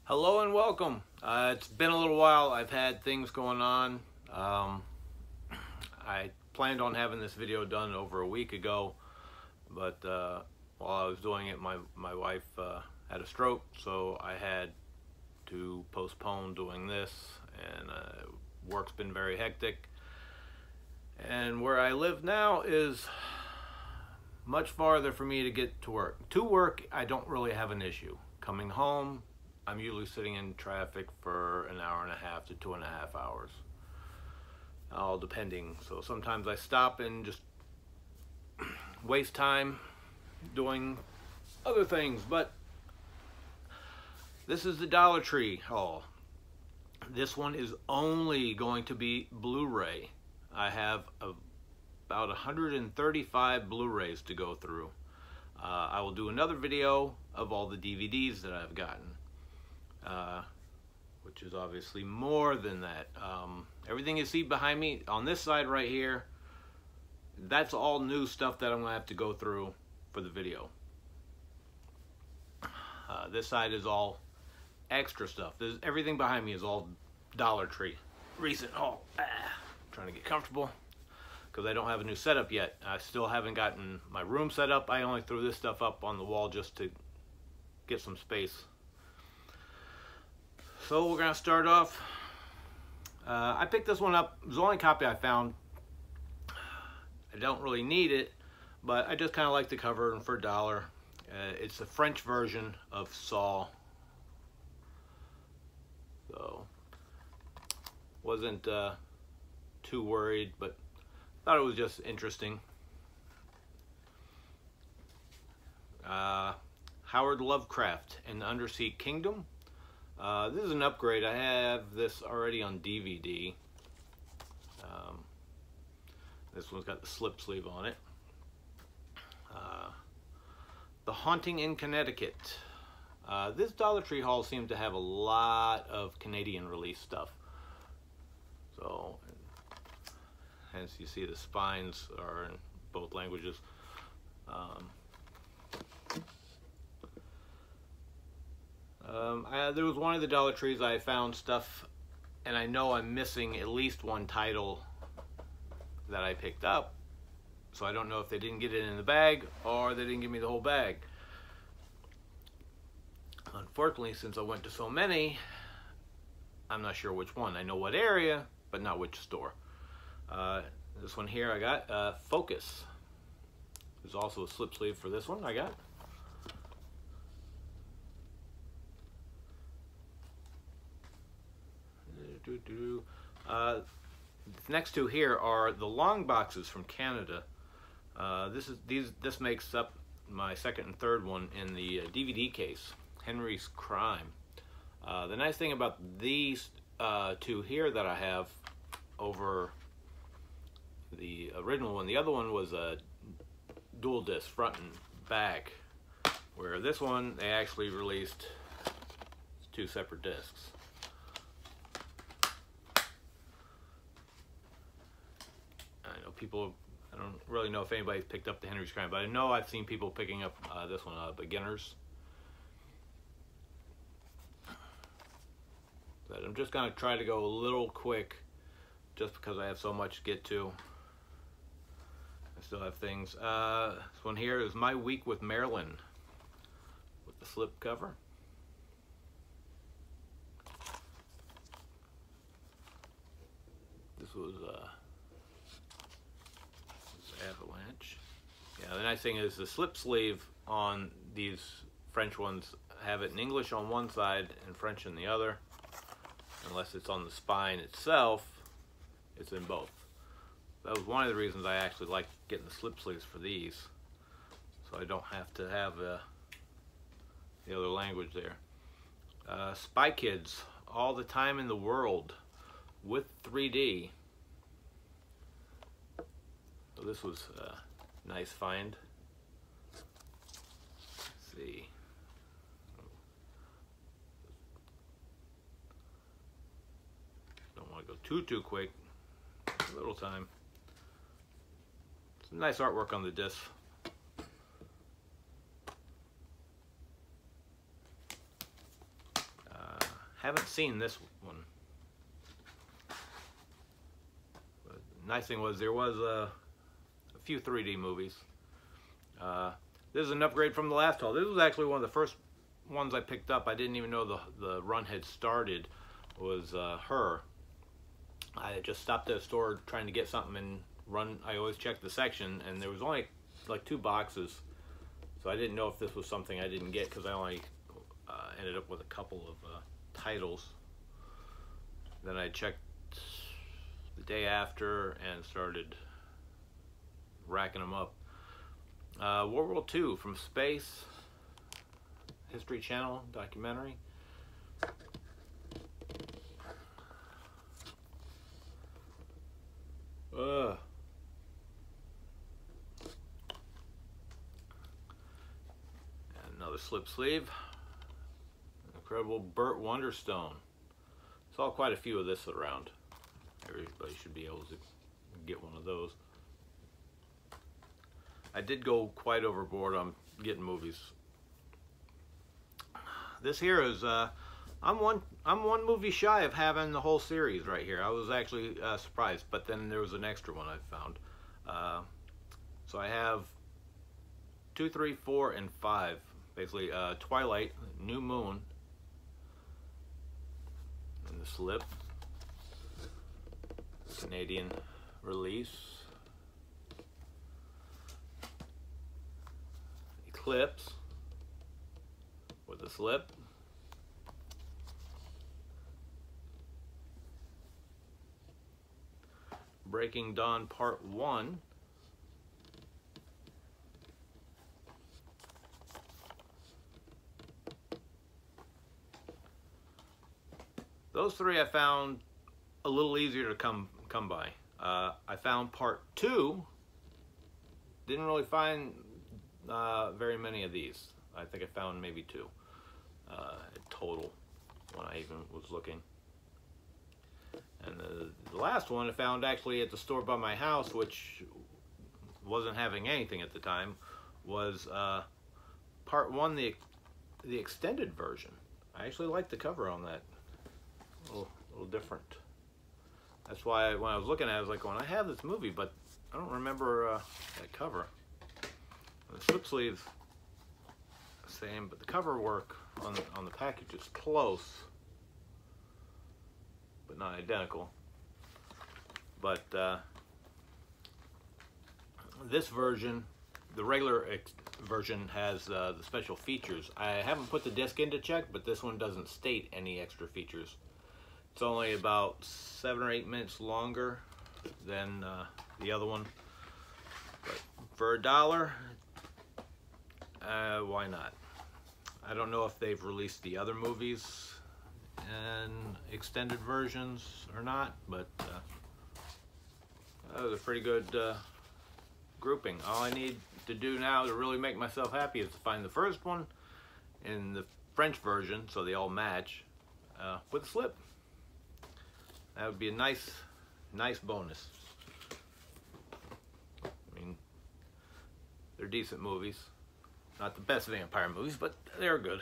Hello and welcome. It's been a little while. I've had things going on. I planned on having this video done over a week ago, but while I was doing it, my wife had a stroke, so I had to postpone doing this, and work's been very hectic. And where I live now is much farther for me to get to work. To work, I don't really have an issue. Coming home, I'm usually sitting in traffic for an hour and a half to 2.5 hours, all depending. So sometimes I stop and just waste time doing other things, but this is the Dollar Tree haul. This one is only going to be Blu-ray. I have about 135 Blu-rays to go through. I will do another video of all the DVDs that I've gotten. Which is obviously more than that. Everything you see behind me on this side right here, that's all new stuff that I'm gonna have to go through for the video. This side is all extra stuff. Everything behind me is all Dollar Tree recent haul. Trying to get comfortable because I don't have a new setup yet. I still haven't gotten my room set up. I only threw this stuff up on the wall just to get some space. So we're gonna start off. I picked this one up. It was the only copy I found. I don't really need it, but I just kind of like the cover, and for $1. It's a French version of Saw. So wasn't too worried, but thought it was just interesting. Howard Lovecraft and the Undersea Kingdom. This is an upgrade. I have this already on DVD. This one's got the slip sleeve on it. The Haunting in Connecticut. This Dollar Tree haul seems to have a lot of Canadian release stuff. So, hence you see the spines are in both languages. There was one of the Dollar Trees I found stuff, and I know I'm missing at least one title that I picked up. So I don't know if they didn't get it in the bag or they didn't give me the whole bag. Unfortunately, since I went to so many, I'm not sure which one. I know what area, but not which store. This one here I got, Focus. There's also a slip sleeve for this one I got. Next two here are the long boxes from Canada. This makes up my second and third one in the DVD case, Henry's Crime. The nice thing about these two here that I have over the original one, the other one was a dual disc front and back, where this one they actually released two separate discs. People, I don't really know if anybody's picked up the Henry's Crime, but I know I've seen people picking up this one, beginners. But I'm just gonna try to go a little quick, just because I have so much to get to. I still have things. This one here is My Week with Marilyn, with the slip cover. This was Avalanche. Yeah, the nice thing is the slip sleeve on these French ones have it in English on one side and French in the other. Unless it's on the spine itself, it's in both. That was one of the reasons I actually like getting the slip sleeves for these, so I don't have to have the other language there. Spy Kids, All the Time in the World with 3D. So this was a nice find. Let's see. Don't want to go too quick. A little time. Some nice artwork on the disc. haven't seen this one. But the nice thing was there was a few 3D movies. This is an upgrade from the last haul. This was actually one of the first ones I picked up. I didn't even know the run had started. Was Her. I just stopped at a store trying to get something and run. I always check the section, and there was only like 2 boxes, so I didn't know if this was something I didn't get because I only ended up with a couple of titles. Then I checked the day after and started racking them up. World War II from Space, History Channel documentary. Another slip sleeve. Incredible Burt Wonderstone. Saw quite a few of this around. Everybody should be able to get one of those. I did go quite overboard on getting movies. This here is I'm one movie shy of having the whole series right here. I was actually surprised, but then there was an extra one I found. So I have 2, 3, 4, and 5. Basically, Twilight, New Moon, and the slip. Canadian release. Eclipse with a slip. Breaking Dawn Part 1. Those 3 I found a little easier to come by. I found Part 2. Didn't really find very many of these. I think I found maybe 2 in total when I even was looking. And the last one I found actually at the store by my house, which wasn't having anything at the time, was Part 1, the extended version. I actually like the cover on that. A little different. That's why when I was looking at it, I was like, well, I have this movie, but I don't remember that cover. The slip sleeves, same, but the cover work on the package is close, but not identical. But this version, the regular version, has the special features. I haven't put the disc in to check, but this one doesn't state any extra features. It's only about 7 or 8 minutes longer than the other one. But for $1, why not? I don't know if they've released the other movies in extended versions or not, but that was a pretty good grouping. All I need to do now to really make myself happy is to find the first one in the French version, so they all match, with a slip. That would be a nice bonus. I mean, they're decent movies. Not the best vampire movies, but they're good.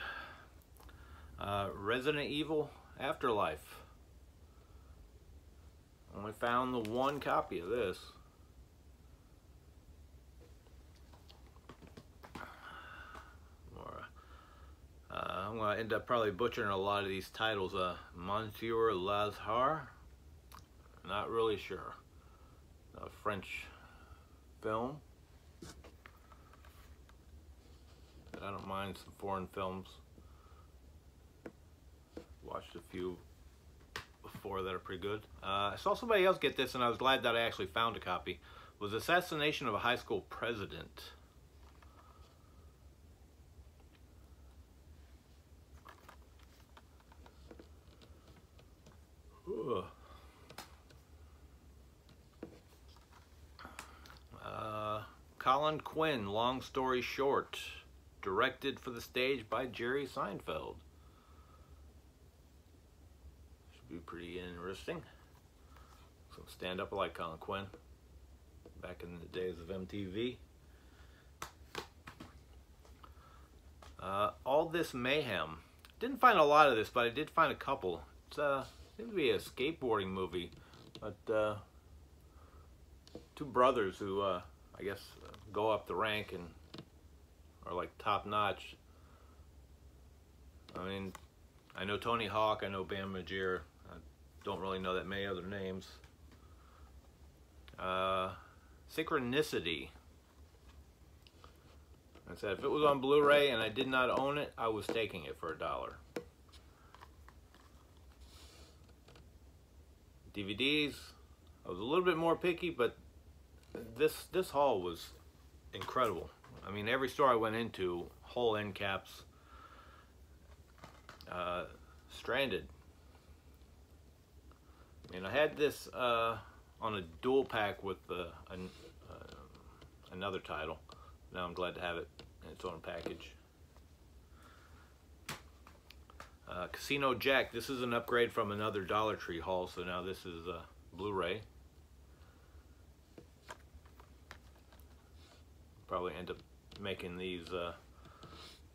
Resident Evil Afterlife. Only found the 1 copy of this. I'm going to end up probably butchering a lot of these titles. Monsieur Lazare. Not really sure. A French film. I don't mind some foreign films. Watched a few before that are pretty good. I saw somebody else get this, and I was glad that I actually found a copy. It was Assassination of a High School President. Colin Quinn, Long Story Short, directed for the stage by Jerry Seinfeld. Should be pretty interesting. So stand up, I like Colin Quinn. Back in the days of MTV. All This Mayhem, Didn't find a lot of this, but I did find a couple. It's seems to be a skateboarding movie, but two brothers who I guess go up the rank and are like top notch. I mean, I know Tony Hawk, I know Bam Margera. I don't really know that many other names. Synchronicity. I said if it was on Blu-ray and I did not own it, I was taking it for $1. DVDs, I was a little bit more picky, but this haul was incredible. I mean, every store I went into, whole end caps, Stranded. I mean, I had this on a dual pack with another title. Now I'm glad to have it in its own package. Casino Jack. This is an upgrade from another Dollar Tree haul, so now this is Blu-ray. Probably end up making these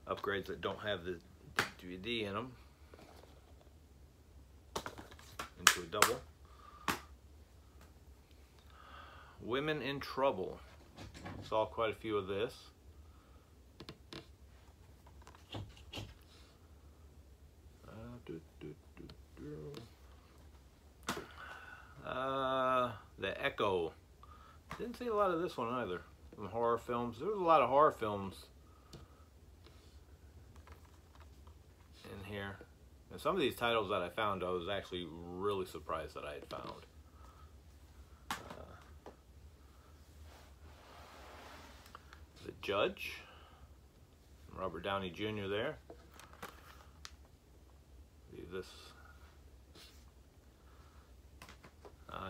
upgrades that don't have the DVD in them into a double. Women in Trouble. Saw quite a few of this. The Echo. Didn't see a lot of this one either. Some horror films. There was a lot of horror films in here. And some of these titles that I found, I was actually really surprised that I had found. The Judge. Robert Downey Jr. there. This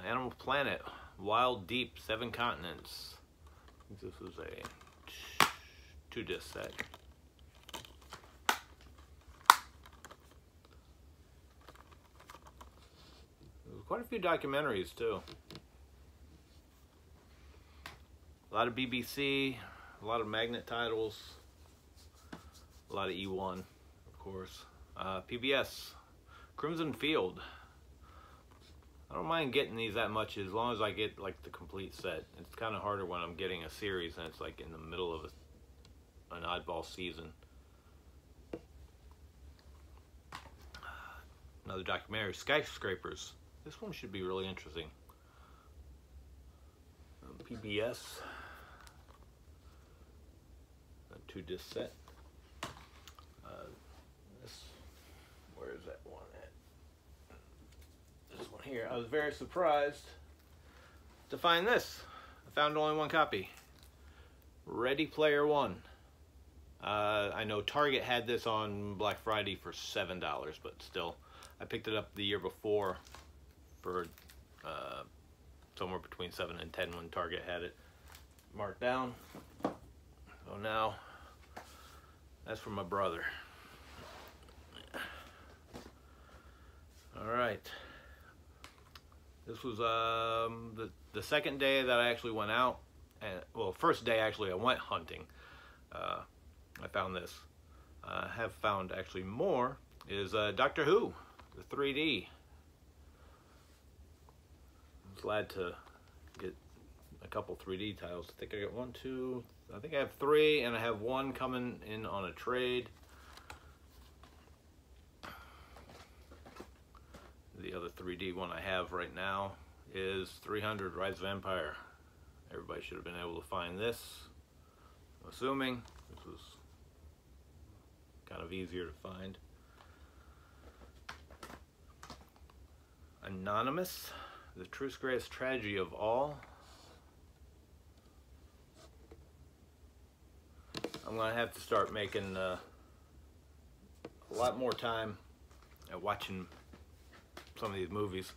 Animal Planet, Wild Deep, 7 Continents. I think this was a 2-disc set. There was quite a few documentaries too. A lot of BBC, a lot of Magnet titles, a lot of E1, of course. PBS, Crimson Field. I don't mind getting these that much as long as I get like the complete set. It's kind of harder when I'm getting a series and it's like in the middle of an oddball season. Another documentary, Skyscrapers. This one should be really interesting. PBS. A 2-disc set. Where is that one at? This one here. I was very surprised to find this. I found only one copy. Ready Player One. I know Target had this on Black Friday for $7, but still, I picked it up the year before for somewhere between 7 and 10 when Target had it marked down. So now, that's for my brother. All right. This was the second day that I actually went out, and well, first day actually I went hunting. I found this. I have found actually more. Is Doctor Who, the 3D. I'm glad to get a couple 3D titles. I think I got 1, 2. I think I have 3, and I have 1 coming in on a trade. The other 3D one I have right now is 300 Rise of Empire. Everybody should have been able to find this. I'm assuming this was kind of easier to find. Anonymous, the truth's greatest tragedy of all. I'm gonna have to start making a lot more time at watching some of these movies.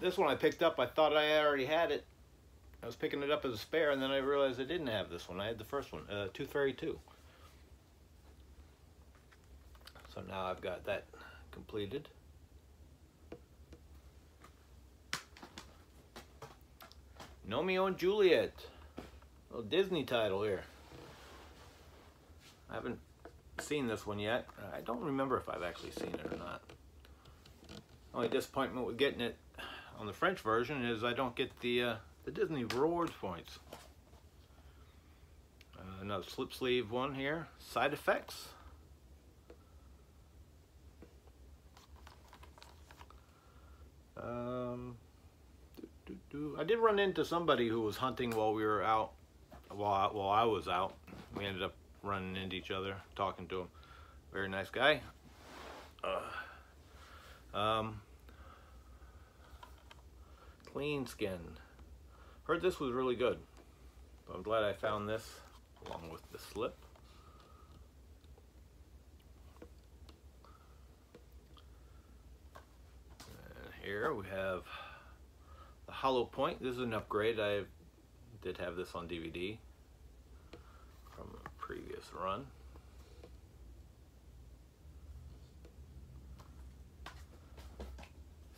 This one I picked up, I thought I already had it. I was picking it up as a spare, and then I realized I didn't have this one. I had the first one, Tooth Fairy 2. So now I've got that completed. Romeo and Juliet. A little Disney title here. I haven't seen this one yet. I don't remember if I've actually seen it or not. Only disappointment with getting it on the French version is I don't get the Disney rewards points. Another slip sleeve one here. Side Effects. I did run into somebody who was hunting while we were out, while I was out. We ended up running into each other, talking to him. Very nice guy. Clean Skin. Heard this was really good. So I'm glad I found this along with the slip. And here we have the Hollow Point. This is an upgrade. I did have this on DVD from a previous run.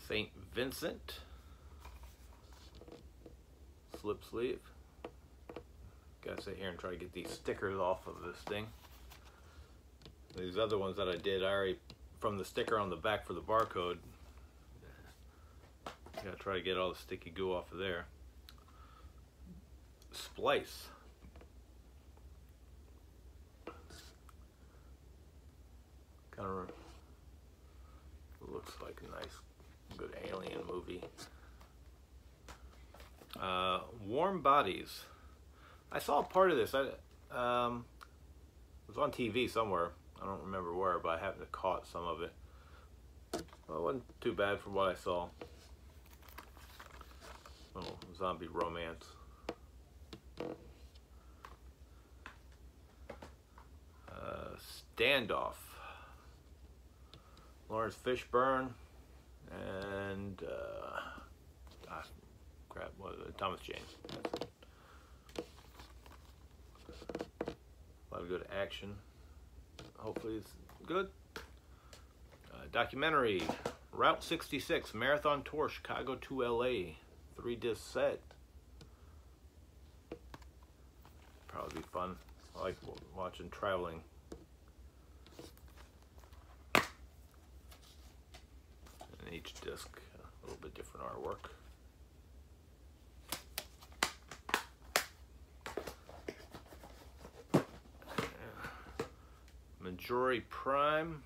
St. Vincent. Slip sleeve. Gotta sit here and try to get these stickers off of this thing. These other ones that I did, I already, from the sticker on the back for the barcode, gotta try to get all the sticky goo off of there. Splice. Kind of looks like a nice, good alien movie. Warm Bodies. I saw part of this. It was on TV somewhere. I don't remember where, but I happened to caught some of it. Well, it wasn't too bad from what I saw. Little zombie romance. Standoff. Lawrence Fishburne and crap, what was it? Thomas Jane. A lot of good action. Hopefully it's good. Documentary. Route 66 Marathon Tour Chicago to LA. 3-disc set. Probably be fun. I like watching traveling. And each disc a little bit different artwork. Majori Prime.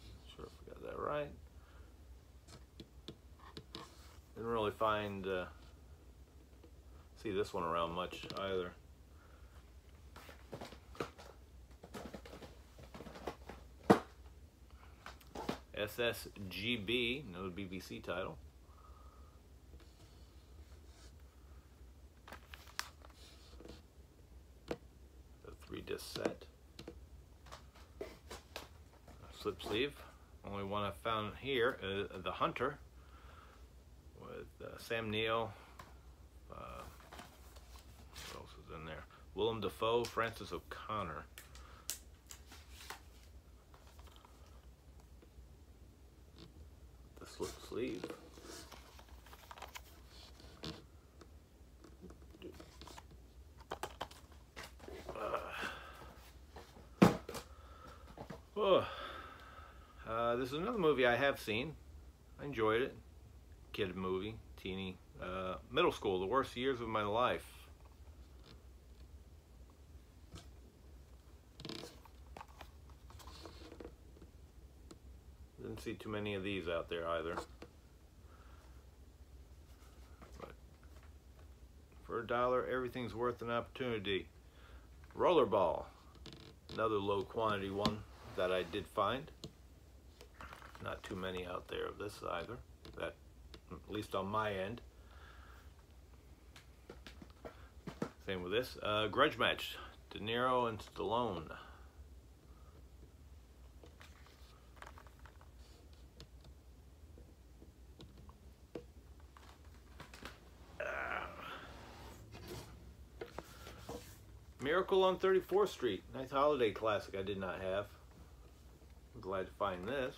Not sure if I got that right. Didn't really find see this one around much either. SSGB, no BBC title. The 3-disc set. Slip sleeve. Only one I found here, The Hunter, with Sam Neill. What else is in there? Willem Dafoe, Francis O'Connor. The slip sleeve. This is another movie I have seen. I enjoyed it. Kid movie, teeny. Middle School, The Worst Years of My Life. Didn't see too many of these out there either. But for $1, everything's worth an opportunity. Rollerball, another low quantity one that I did find. Not too many out there of this either, that at least on my end. Same with this. Grudge Match, De Niro and Stallone. Miracle on 34th Street, nice holiday classic I did not have. I'm glad to find this.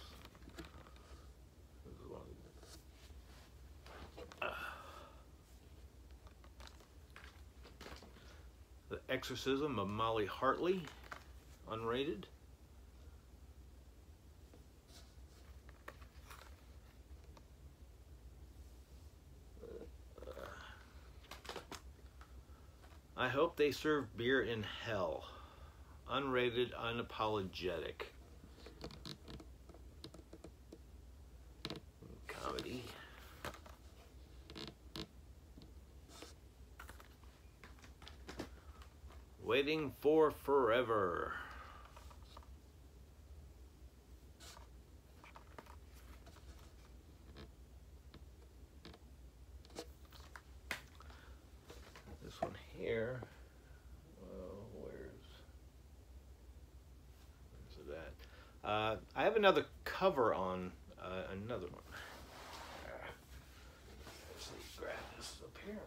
The Exorcism of Molly Hartley. unrated. I hope they serve beer in hell. Unrated, unapologetic. Comedy. Waiting for Forever. This one here. Where's it at? I have another cover on another one. Let's see, grab this up here.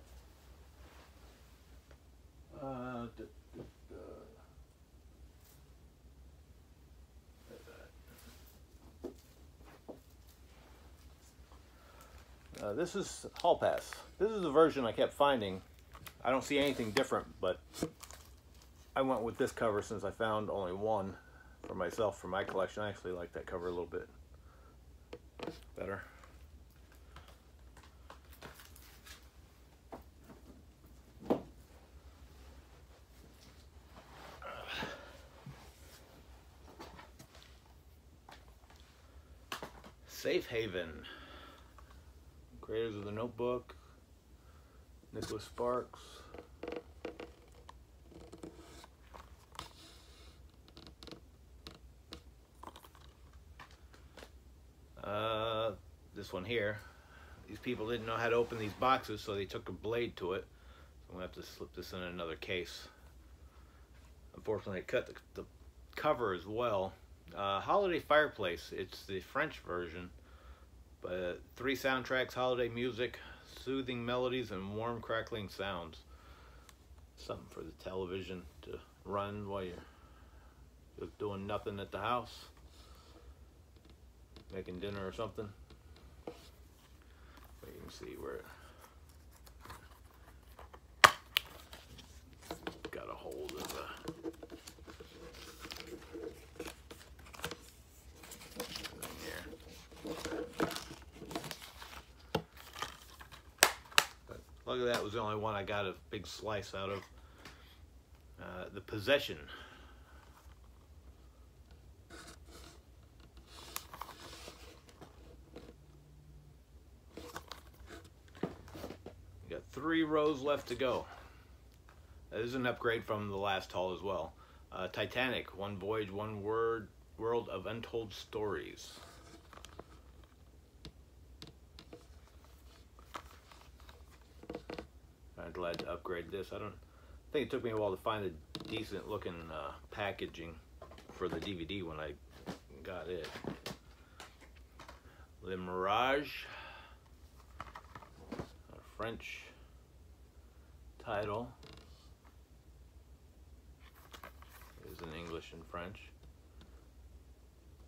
This is Hall Pass. This is the version I kept finding. I don't see anything different, but I went with this cover since I found only one for myself for my collection. I actually like that cover a little bit better. Safe Haven. Creators of The Notebook, Nicholas Sparks. This one here. These people didn't know how to open these boxes, so they took a blade to it. So I'm gonna have to slip this in another case. Unfortunately, I cut the cover as well. Holiday Fireplace. It's the French version. But 3 soundtracks, holiday music, soothing melodies, and warm crackling sounds. Something for the television to run while you're just doing nothing at the house. Making dinner or something. But you can see where it got a hold of the... Luckily, that was the only one I got a big slice out of. The Possession. You got 3 rows left to go. This is an upgrade from the last haul as well. Titanic, One Voyage, One World of Untold Stories. I'm glad to upgrade this. I think it took me a while to find a decent looking packaging for the DVD when I got it. Le Mirage, a French title. It is in English and French.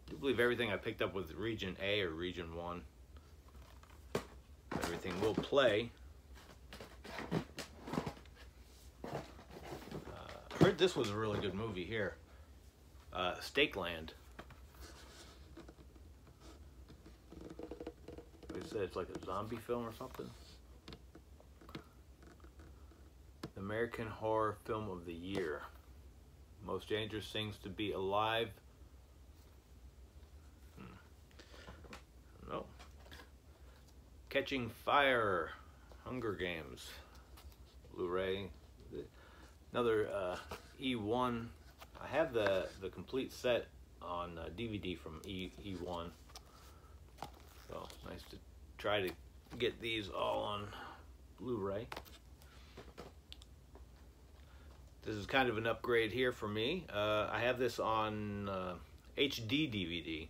I do believe everything I picked up was Region A or Region 1. Everything will play. I heard this was a really good movie here. Stakeland. Like I said, it's like a zombie film or something. American Horror Film of the Year. Most Dangerous Things to Be Alive. No. Catching Fire. Hunger Games. Blu-ray. Another E1. I have the complete set on DVD from E1. So nice to try to get these all on Blu-ray. This is kind of an upgrade here for me. I have this on HD DVD.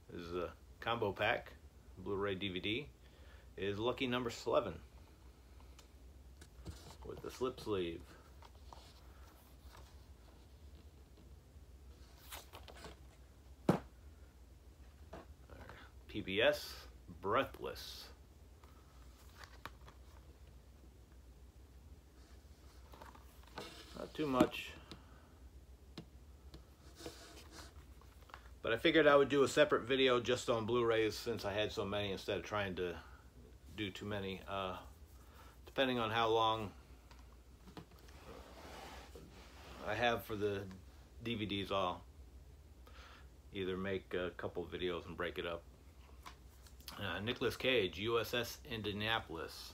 This is a combo pack, Blu-ray DVD. It is lucky number 11 with the slip sleeve. PBS, Breathless. Not too much. But I figured I would do a separate video just on Blu-rays since I had so many instead of trying to do too many. Depending on how long I have for the DVDs, I'll either make a couple videos and break it up. Nicolas Cage, USS Indianapolis.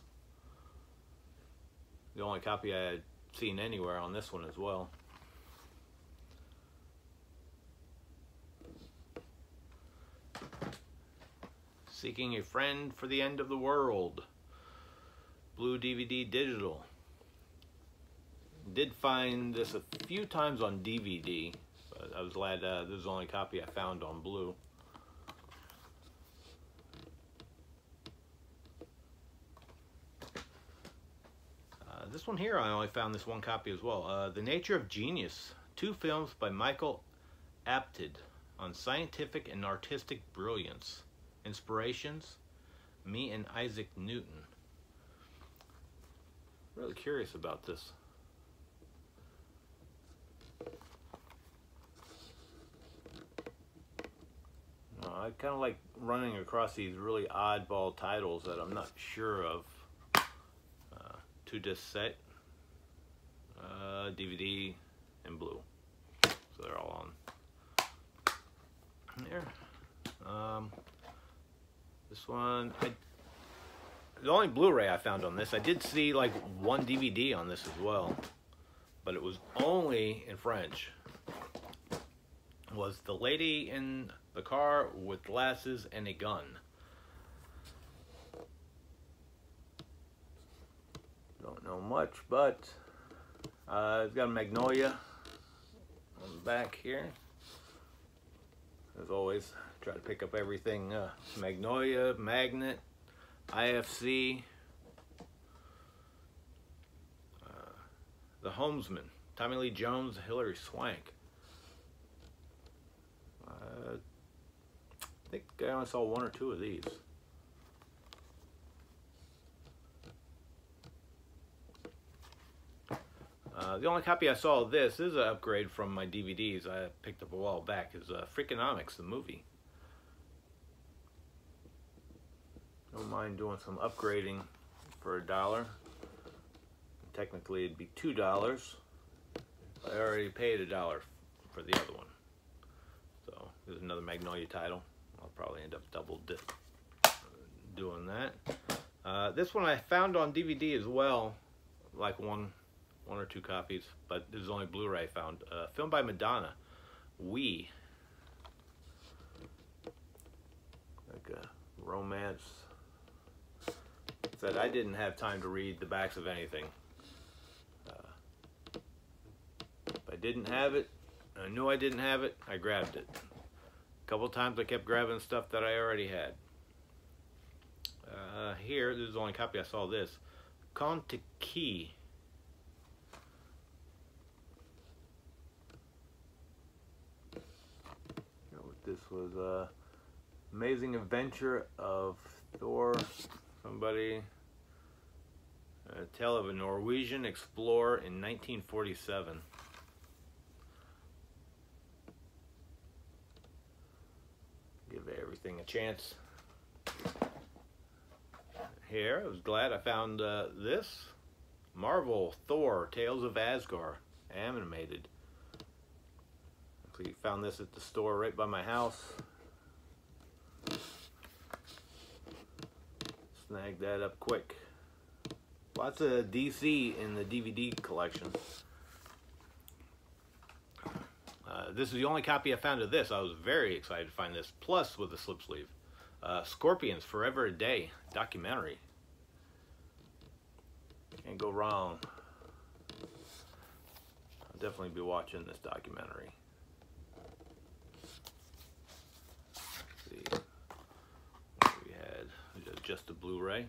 The only copy I had seen anywhere on this one as well. Seeking a Friend for the End of the World. Blue DVD digital. Did find this a few times on DVD, but I was glad this is the only copy I found on blue. This one here, I only found this one copy as well. The Nature of Genius. 2 films by Michael Apted on scientific and artistic brilliance. Inspirations, me and Isaac Newton. Really curious about this. I kind of like running across these really oddball titles that I'm not sure of. 2-disc set, DVD, and blue. So they're all on there. This one, the only Blu-ray I found on this, I did see like one DVD on this as well, but it was only in French. Was The Lady in the Car with Glasses and a Gun. Don't know much, but it's got a magnolia on the back here. As always, try to pick up everything. Magnolia, Magnet, IFC, The Homesman, Tommy Lee Jones, Hilary Swank. I think I only saw 1 or 2 of these. The only copy I saw of this is an upgrade from my DVDs I picked up a while back. Is Freakonomics, the movie. Don't mind doing some upgrading for $1. Technically, it'd be $2. I already paid $1 for the other one. So there's another Magnolia title. I'll probably end up double dip doing that. This one I found on DVD as well, like one or 2 copies, but this is only Blu-ray found. Film by Madonna, We. Like a romance. Said I didn't have time to read the backs of anything. If I didn't have it, I knew I didn't have it, I grabbed it. A couple times I kept grabbing stuff that I already had. Here, this is the only copy I saw of this. CONNECTICUT. This was Amazing Adventure of Thor, somebody, a tale of a Norwegian explorer in 1947. Give everything a chance. Here, I was glad I found this. Marvel, Thor, Tales of Asgard, animated. Actually found this at the store right by my house. Snagged that up quick. Lots of DC in the DVD collection. This is the only copy I found of this. I was very excited to find this, plus with a slip sleeve. Scorpions, Forever a Day, documentary. Can't go wrong. I'll definitely be watching this documentary. Let's see what we had. Just a Blu-ray.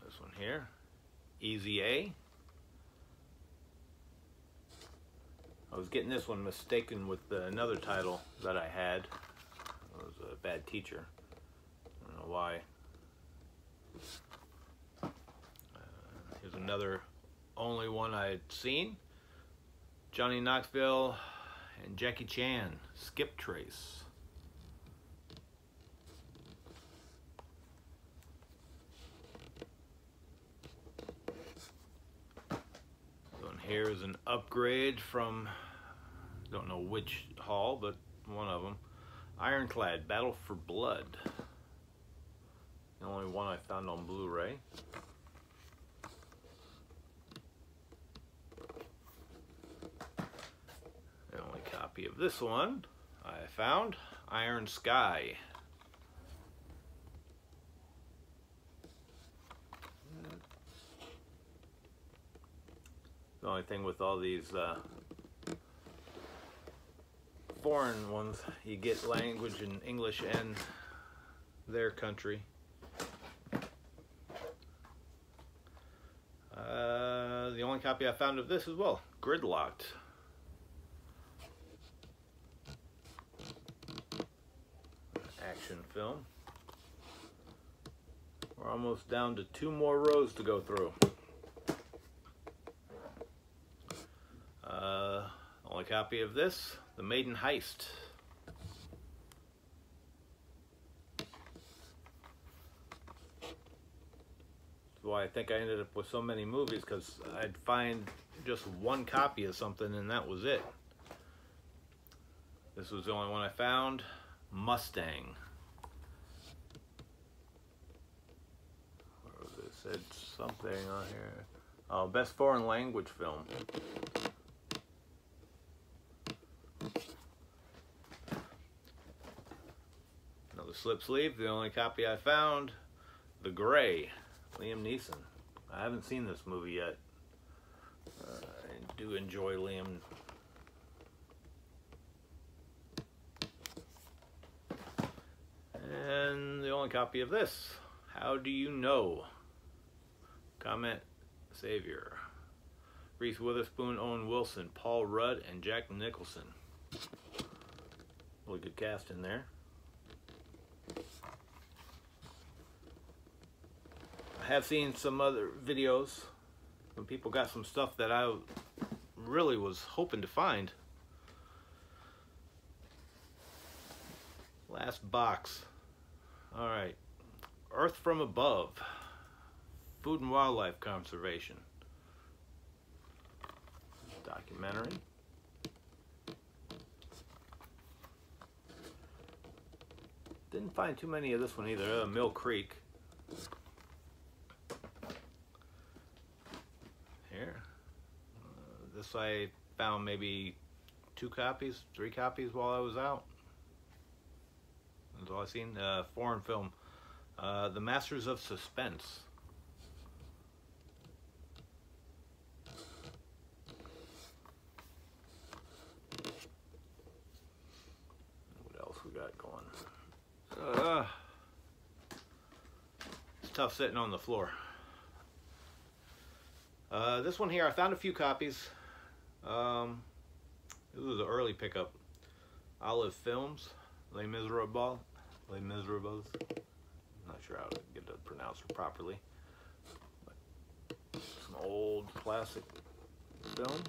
This one here, Easy A. I was getting this one mistaken with another title that I had. It was A Bad Teacher. I don't know why. Here's another only one I'd seen. Johnny Knoxville and Jackie Chan, Skip Trace. So here is an upgrade from, don't know which haul, but one of them. Ironclad, Battle for Blood. The only one I found on Blu-ray. The only copy of this one I found, Iron Sky. The only thing with all these foreign ones, you get language in English and their country. The only copy I found of this as well, Gridlocked. Action film. We're almost down to 2 more rows to go through. Only copy of this, the Maiden Heist. That's why I think I ended up with so many movies, because I'd find just one copy of something and that was it. This was the only one I found, Mustang. Where was it? It said something on here. Oh, best foreign language film. Slip sleeve, the only copy I found, The Gray, Liam Neeson. I haven't seen this movie yet. I do enjoy Liam. And the only copy of this, How Do You Know? Comment Savior. Reese Witherspoon, Owen Wilson, Paul Rudd, and Jack Nicholson. Really good cast in there. I have seen some other videos when people got some stuff that I really was hoping to find. Last box. Alright. Earth from Above. Food and Wildlife Conservation. Documentary. Didn't find too many of this one either. Mill Creek. Here. This I found maybe 2 copies, 3 copies while I was out. That's all I've seen. Foreign film. The Masters of Suspense. What else we got going? It's tough sitting on the floor. This one here, I found a few copies. This was an early pickup. Olive Films, Les Miserables. Les Miserables. I'm not sure how to get to pronounce it properly. But some old classic film.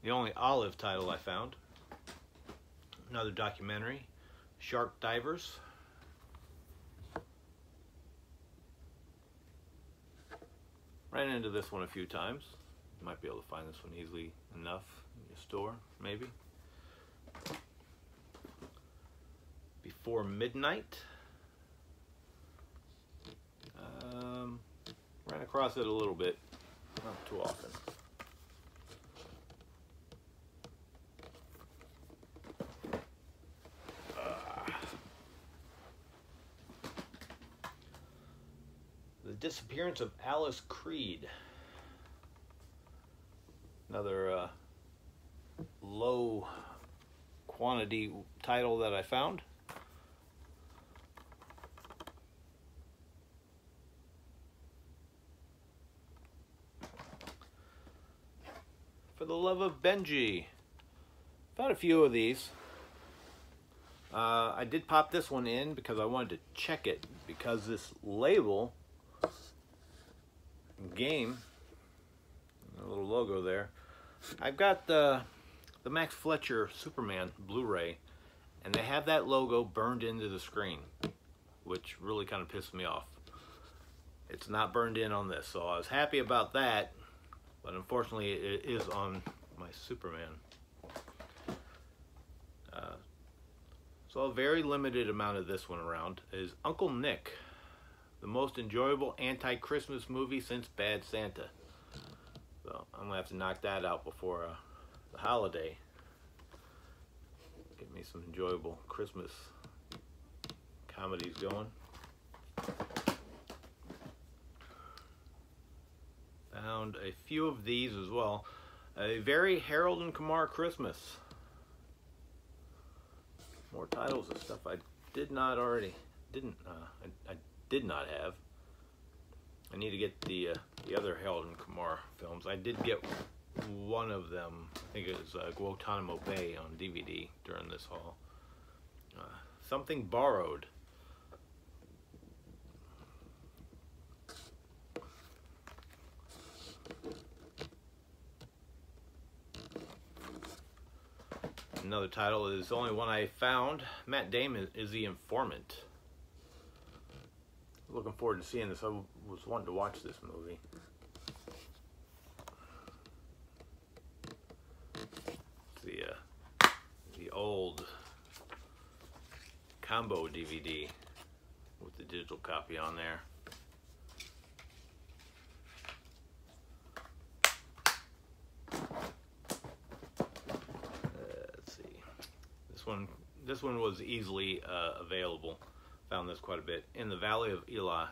The only Olive title I found. Another documentary, Shark Divers. Ran into this one a few times. You might be able to find this one easily enough in your store, maybe. Before Midnight. Ran across it a little bit, not too often. The Disappearance of Alice Creed. Another low quantity title that I found. For the Love of Benji. Found a few of these. I did pop this one in because I wanted to check it, because this label game. A little logo there. I've got the Max Fletcher Superman Blu-ray, and they have that logo burned into the screen, which really kind of pissed me off. It's not burned in on this, so I was happy about that, but unfortunately it is on my Superman. So a very limited amount of this one around is Uncle Nick, the most enjoyable anti-Christmas movie since Bad Santa. So I'm gonna have to knock that out before the holiday. Get me some enjoyable Christmas comedies going. Found a few of these as well. A very Harold and Kumar Christmas. More titles of stuff I did not have. I need to get the other Harold and Kumar films. I did get one of them. I think it was Guantanamo Bay on DVD during this haul. Something Borrowed. Another title is the only one I found. Matt Damon is The Informant. Looking forward to seeing this. I was wanting to watch this movie. The old combo DVD with the digital copy on there. Let's see. This one was easily available. Found this quite a bit. In the Valley of Elah.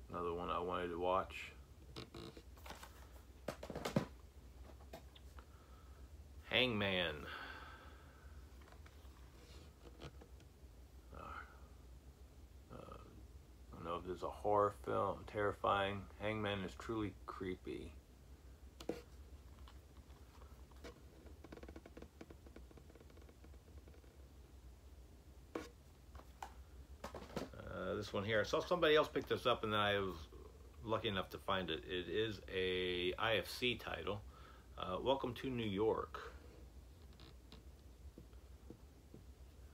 Another one I wanted to watch. Hangman. I don't know if this is a horror film. Terrifying. Hangman is truly creepy. This one here. I saw somebody else pick this up, and then I was lucky enough to find it. It is a IFC title. Welcome to New York.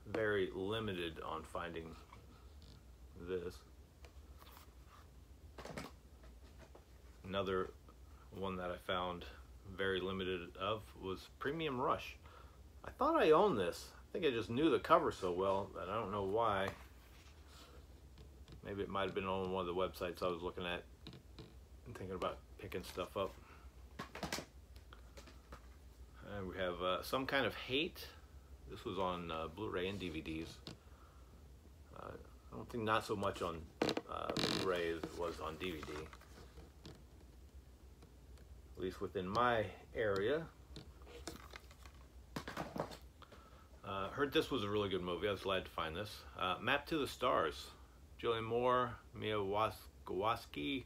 Very limited on finding this. Another one that I found very limited of was Premium Rush. I thought I owned this. I think I just knew the cover so well that I don't know why. Maybe it might have been on one of the websites I was looking at and thinking about picking stuff up. And we have Some Kind of Hate. This was on Blu-ray and DVDs. I don't think not so much on Blu-ray as it was on DVD. At least within my area. Heard this was a really good movie. I was glad to find this. Map to the Stars. Julianne Moore, Mia Wasikowski,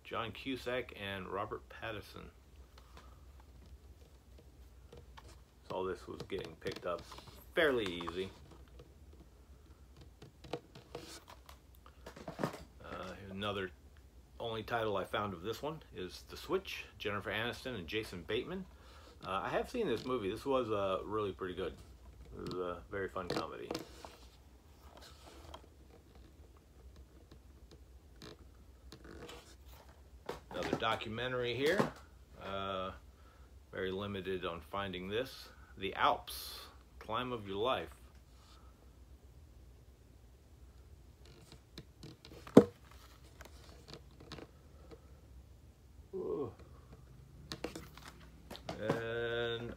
John Cusack, and Robert Pattinson. So all this was getting picked up fairly easy. Another only title I found of this one is The Switch, Jennifer Aniston and Jason Bateman. I have seen this movie. This was really pretty good. It was a very fun comedy. Another documentary here. Very limited on finding this. The Alps, Climb of Your Life. Ooh. And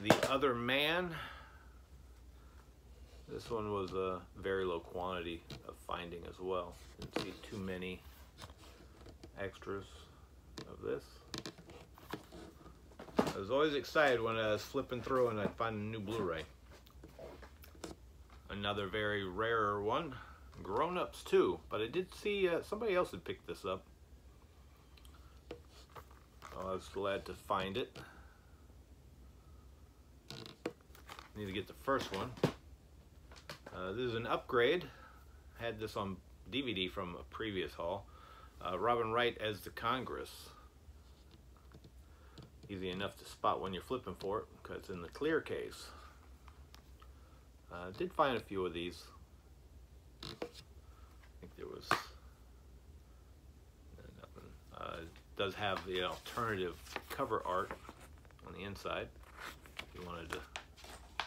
The Other Man. This one was a very low quantity of finding as well. Didn't see too many extras of this. I was always excited when I was flipping through and I'd find a new Blu-ray. Another very rare one, Grown Ups 2, but I did see somebody else had picked this up. I was glad to find it. Need to get the first one. This is an upgrade. Had this on DVD from a previous haul. Robin Wright as the Congress. Easy enough to spot when you're flipping for it because it's in the clear case. Did find a few of these. I think there was nothing. It does have the alternative cover art on the inside if you wanted to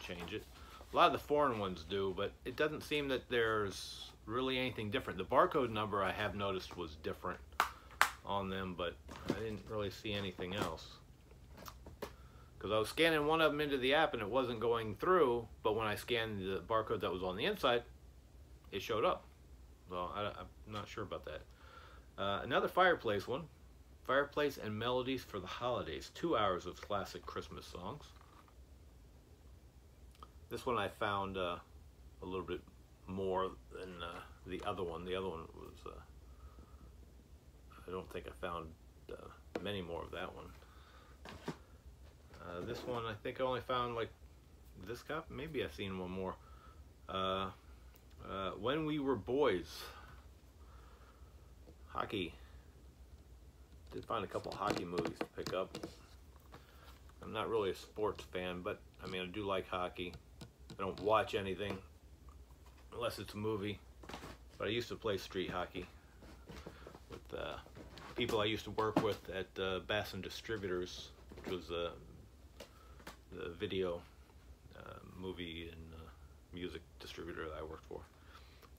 change it. A lot of the foreign ones do, but it doesn't seem that there's really anything different. The barcode number I have noticed was different on them, but I didn't really see anything else. Because I was scanning one of them into the app and it wasn't going through, but when I scanned the barcode that was on the inside, it showed up. Well, I'm not sure about that. Another fireplace one. Fireplace and Melodies for the Holidays. 2 hours of classic Christmas songs. This one I found a little bit more than the other one. The other one was, I don't think I found many more of that one. This one I think I only found like this copy. Maybe I've seen one more. When We Were Boys. Hockey. Did find a couple hockey movies to pick up. I'm not really a sports fan, but I mean I do like hockey. I don't watch anything unless it's a movie, but I used to play street hockey with people I used to work with at Bassin Distributors, which was the video, movie, and music distributor that I worked for.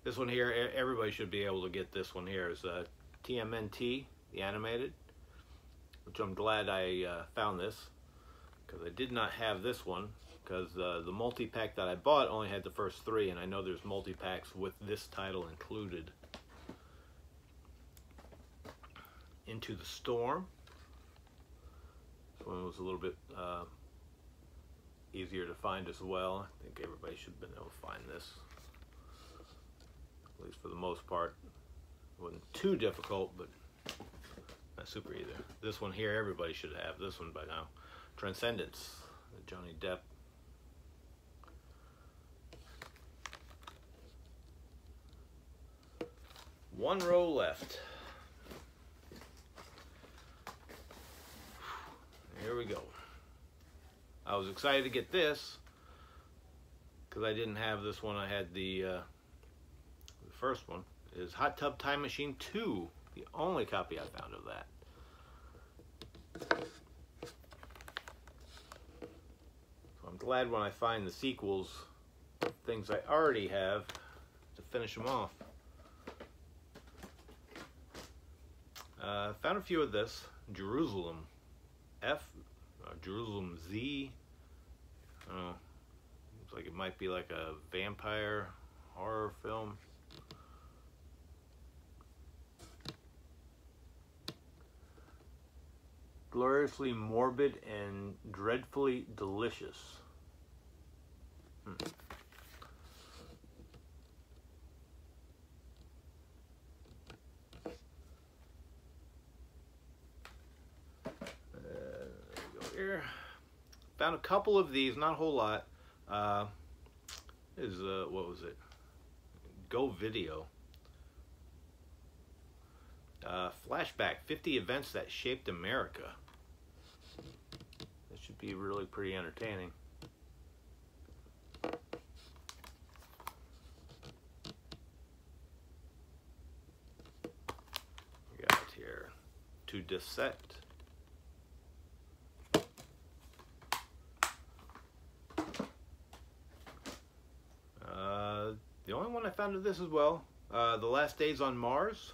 This one here, everybody should be able to get this one here. Is TMNT, the animated, which I'm glad I found this, because I did not have this one. Because the multi-pack that I bought only had the first 3, and I know there's multi-packs with this title included. Into the Storm. This one was a little bit easier to find as well. I think everybody should have been able to find this, at least for the most part. It wasn't too difficult, but not super either. This one here, everybody should have this one by now. Transcendence, Johnny Depp. One row left. Here we go. I was excited to get this because I didn't have this one. I had the first one. It is Hot Tub Time Machine 2, the only copy I found of that. So I'm glad when I find the sequels, things I already have, to finish them off. Found a few of this. Jerusalem F, Jerusalem Z. I don't know. Looks like it might be like a vampire horror film. Gloriously Morbid and Dreadfully Delicious. Found a couple of these, not a whole lot. What was it? Go Video. Flashback, 50 Events That Shaped America. That should be really pretty entertaining. We got here To Dissect. The only one I found of this as well, The Last Days on Mars.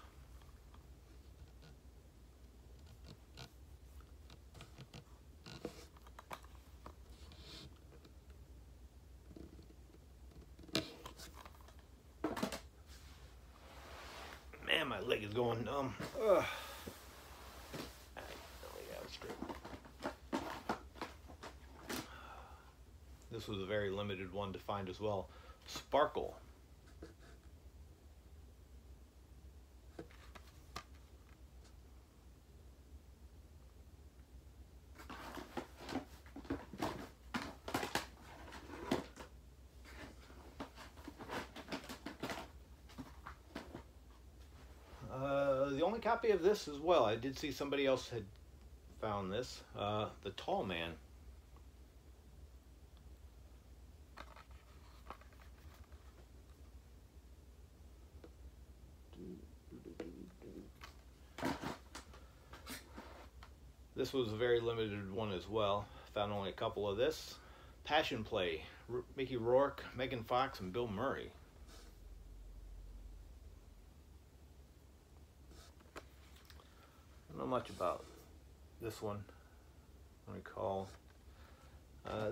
Man, my leg is going numb. Ugh. This was a very limited one to find as well. Sparkle. only copy of this as well. I did see somebody else had found this. The Tall Man. This was a very limited one as well. Found only a couple of this. Passion Play. Mickey Rourke, Megan Fox, and Bill Murray. I don't know much about this one. I recall.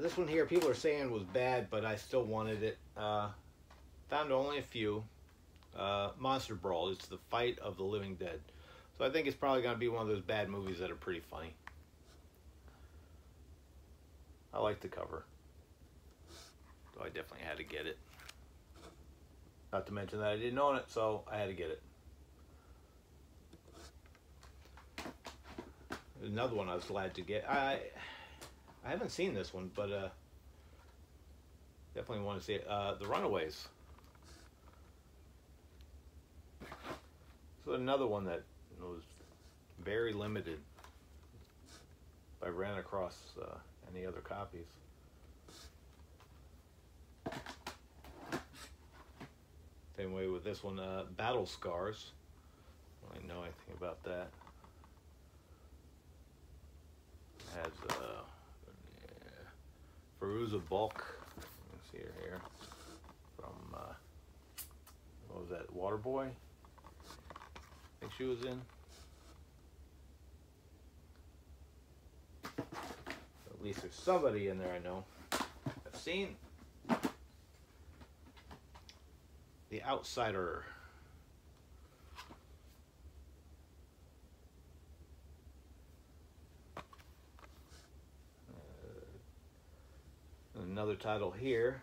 This one here, people are saying was bad, but I still wanted it. Found only a few. Monster Brawl. It's the Fight of the Living Dead. So I think it's probably going to be one of those bad movies that are pretty funny. I like the cover. So I definitely had to get it. Not to mention that I didn't own it, so I had to get it. Another one I was glad to get. I haven't seen this one, but definitely want to see it. The Runaways. So another one that was very limited. If I ran across any other copies. Same way with this one, Battle Scars. I don't know anything about that. It has Feruza Balk. Let's see her here. From, what was that, Waterboy? I think she was in. At least there's somebody in there I know. I've seen. The Outsider. Another title here.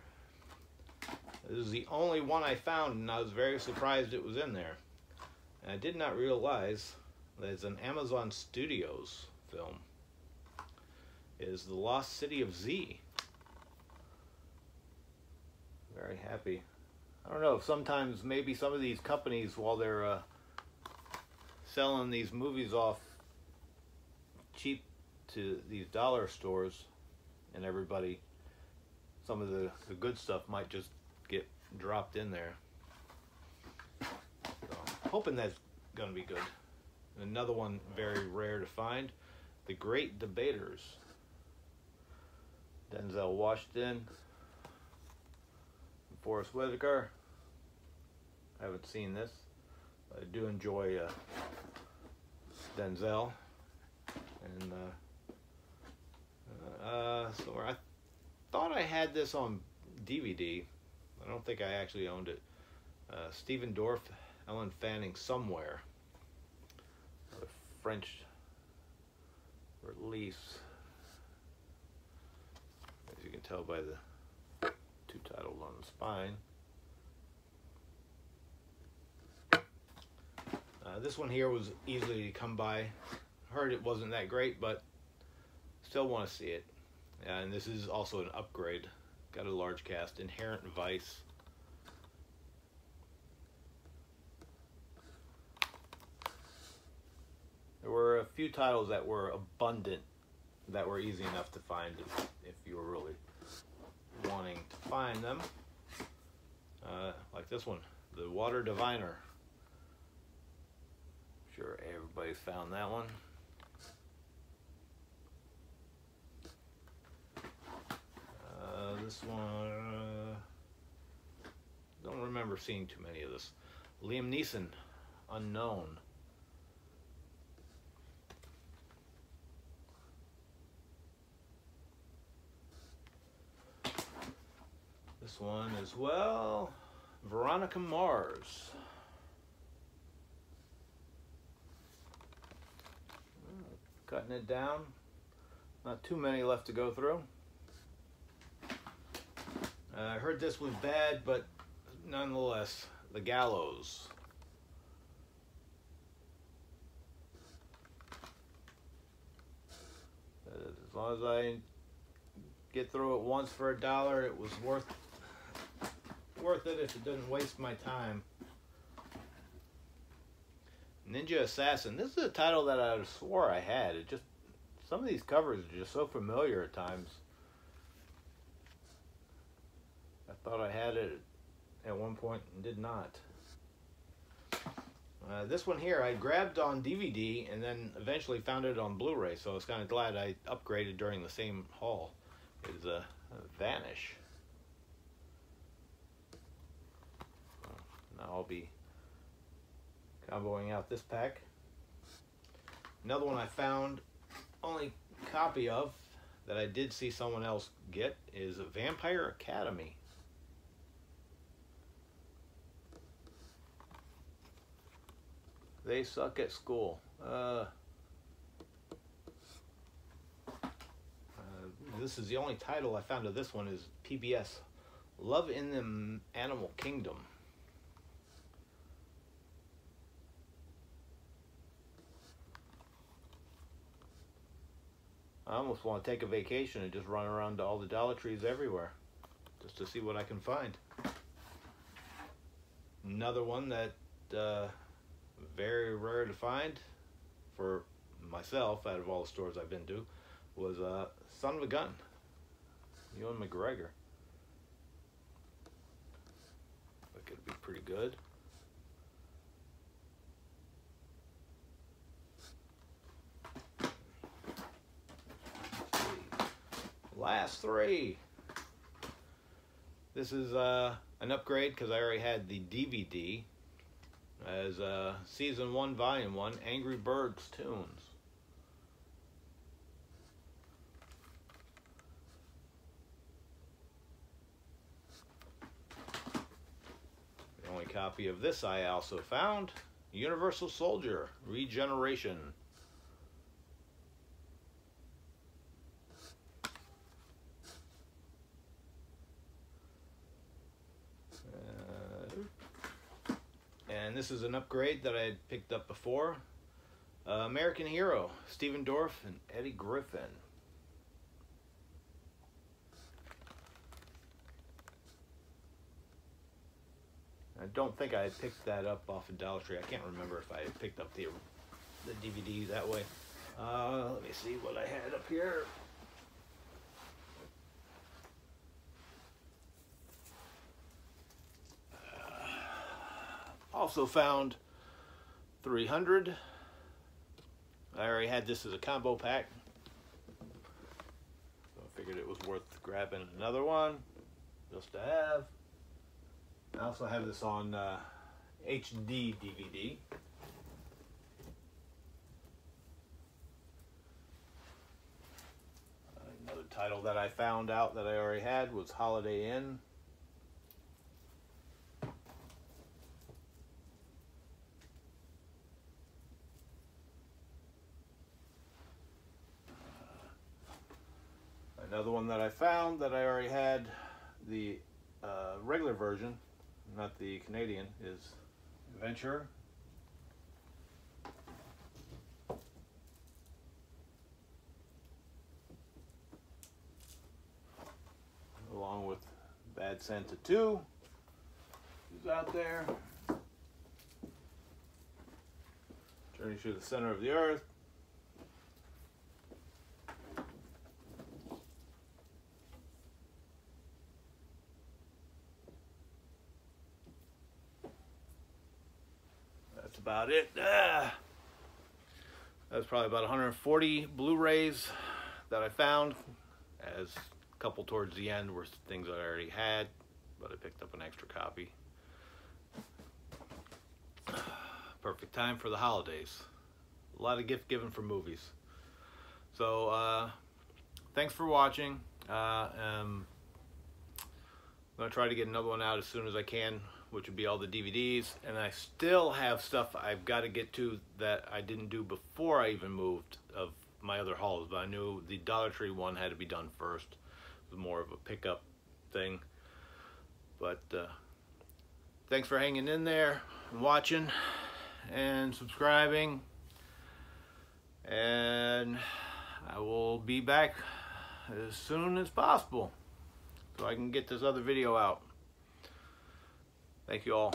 This is the only one I found, and I was very surprised it was in there. And I did not realize that it's an Amazon Studios film. It is The Lost City of Z. Very happy. I don't know, sometimes maybe some of these companies, while they're selling these movies off cheap to these dollar stores and everybody, some of the good stuff might just get dropped in there. So, hoping that's going to be good. Another one very rare to find, The Great Debaters. Denzel Washington, Forrest Whitaker. I haven't seen this. I do enjoy Denzel. And so I thought I had this on DVD. I don't think I actually owned it. Stephen Dorff, Ellen Fanning, Somewhere. A French release. As you can tell by the two titles on the spine. This one here was easily to come by. Heard it wasn't that great, but still want to see it. And this is also an upgrade. Got a large cast. Inherent Vice. There were a few titles that were abundant, that were easy enough to find if you were really wanting to find them. Like this one, The Water Diviner. Sure everybody's found that one. This one, don't remember seeing too many of this. Liam Neeson, Unknown. This one as well, Veronica Mars. Cutting it down. Not too many left to go through. I heard this was bad, but nonetheless, The Gallows. As long as I get through it once for $1, it was worth it if it didn't waste my time. Ninja Assassin. This is a title that I swore I had. It just, some of these covers are just so familiar at times. I thought I had it at one point and did not. This one here I grabbed on DVD and then eventually found it on Blu-ray, so I was kind of glad I upgraded during the same haul. It's VANISH. Now I'll be comboing out this pack. Another one I found only copy of that I did see someone else get is Vampire Academy. They suck at school. This is the only title I found of this one is PBS, Love in the Animal Kingdom. I almost want to take a vacation and just run around to all the Dollar Trees everywhere just to see what I can find. Another one that very rare to find for myself out of all the stores I've been to was Son of a Gun, Ewan McGregor. That could be pretty good. Last three. This is an upgrade because I already had the DVD as Season 1, Volume 1, Angry Birds Tunes. The only copy of this I also found, Universal Soldier, Regeneration. And this is an upgrade that I had picked up before. American Hero, Stephen Dorff and Eddie Griffin. I don't think I had picked that up off of Dollar Tree. I can't remember if I had picked up the DVD that way. Let me see what I had up here. Also found 300. I already had this as a combo pack, so I figured it was worth grabbing another one just to have. I also have this on HD DVD. Another title that I found out that I already had was Holiday Inn. Another one that I found that I already had, the regular version, not the Canadian, is Adventure. Along with Bad Santa 2, who's out there. Journey through the Center of the Earth. That's about it. That was probably about 140 Blu-rays that I found, as a couple towards the end were things I already had, but I picked up an extra copy. Perfect time for the holidays. A lot of gift giving for movies. So thanks for watching. I'm going to try to get another one out as soon as I can, which would be all the DVDs, and I still have stuff I've got to get to that I didn't do before I even moved of my other hauls, but I knew the Dollar Tree one had to be done first. It was more of a pickup thing. But thanks for hanging in there and watching and subscribing, and I will be back as soon as possible so I can get this other video out. Thank you all.